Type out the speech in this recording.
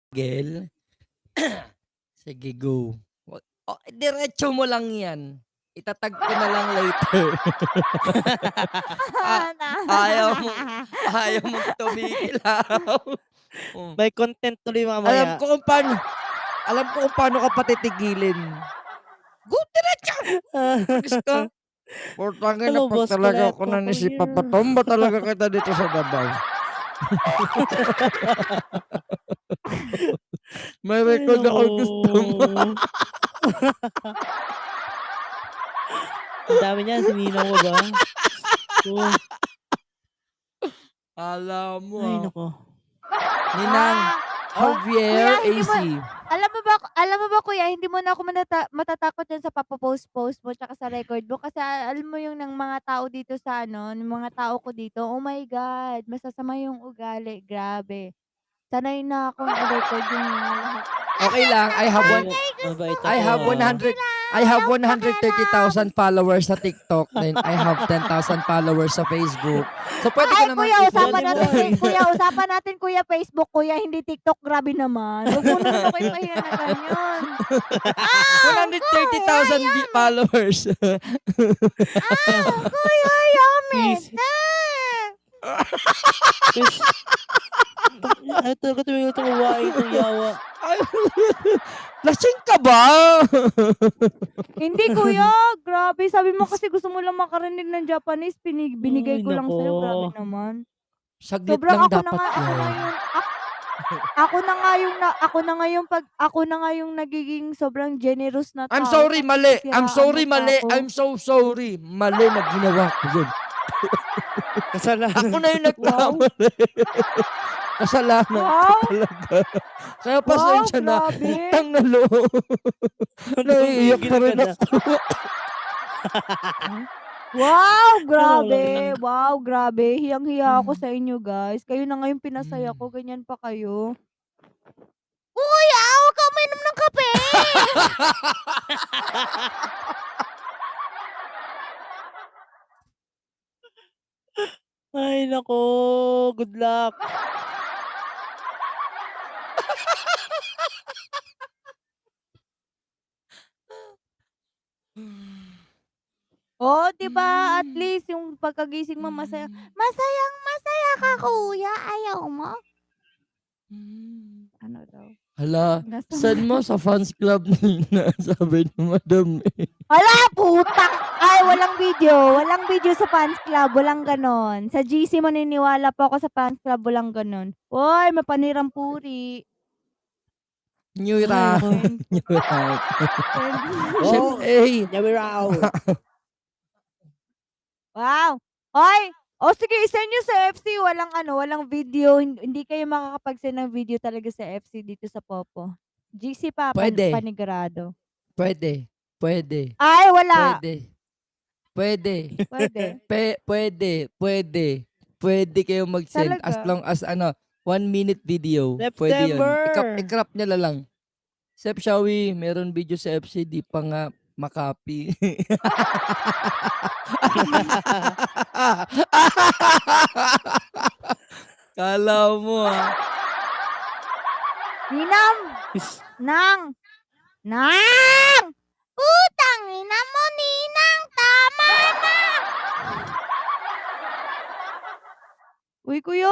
Gel? Sige, go. Diretso mo lang 'yan. Ita-tag ko na lang later. Ah, ayaw mong ayaw mong tumigil, oh. May content tuloy Alam mamaya. ko kung paano alam ko kung paano ka patitigilin. Go diretso! Tragis ka. Putang ina, Hello, 'pag boss talaga ako Coleto na po ni si here. papatomba talaga kita dito sa Davao. May Ay, record naku. ako gusto mo. Ang dami niyan, si ninong ko ba? Oh. Akala mo, Ay, naku. Ninang Oh, Javier kuya hindi mo AC. alam mo ba kuya hindi mo na ako matatakot diyan sa papa-post-post mo tsaka sa record mo kasi alam mo yung ng mga tao dito sa ano, ng mga tao ko dito, oh my God, masasama yung ugali, grabe. Sanay na akong i-record yung mga lahat. Okay lang, I have one Ay, mabait I ako, have 100 I have 130,000 followers sa TikTok, then I have 10,000 followers sa Facebook. So pwede ko Ay naman kuya, Jolly boy. usapan natin kuya Facebook kuya, hindi TikTok, grabe naman. Huwag mo naman ako ipahiya na ganyan. 130,000 followers. Kuya Yamit, Please. Please. Ay, talaga tumigil itong babae itong yawa. Lasing ka ba? Hindi kuya, grabe. Sabi mo kasi gusto mo lang makarinig ng Japanese, binigay Ay, ko lang naku. sa'yo, grabe naman. Saglit Sobrang lang ako na dapat nga yan. ako na nga yung nagiging sobrang generous na I'm tao sorry, tapos mali. I'm sisiraan mo sorry, pa mali. ako. I'm so sorry. Mali na ginawa ko yun. Kasalanan Ako na yung ko. nagkamali. Kasalanan ko Wow! talaga. Kaya Wow, pasensya na. grabe. Utang na loob. Naiiyak pa rin Ginagana. ako. Wow, grabe. lang. Wow, grabe. Hiyang-hiya ako sa inyo, guys. Kayo na nga yung pinasaya ko, ganyan pa kayo. Kuya, huwag ka uminom ng kape! Ay, naku. Good luck. Oh, 'di ba? At least yung pagkagising mo masaya. Masayang-masaya ka, kuya. Ayaw mo? Ano daw? Hala, Nasa saan mo sa fans club na sabi ni madam eh. Hala, putang! Ay, walang video sa fans club, walang gano'n. Sa GC maniniwala po ako sa fans club, walang gano'n. Hoy, mapanirang puri. New Ay, round. naku. New round. Oh, Hey. Yawi Rao. Wow! Hoy! O sige, i-send nyo sa FC, walang video, hindi kayo makakapag-send ng video talaga sa FC dito sa Popo. GC pa, Pwede. panigurado. Pwede. Pwede. Ay, wala. Pwede. Pwede. Pwede. Pwede. Pwede. Pwede kayo mag-send as Talaga. long as 1 minute video. Pwede yun. September. I-crop nyo na lang. Sep Shawi, meron video sa FC, di pa nga makapi. Kala mo Ninang! Nang! Putang ina mo, Ninang! Tama na! Uy, kuya!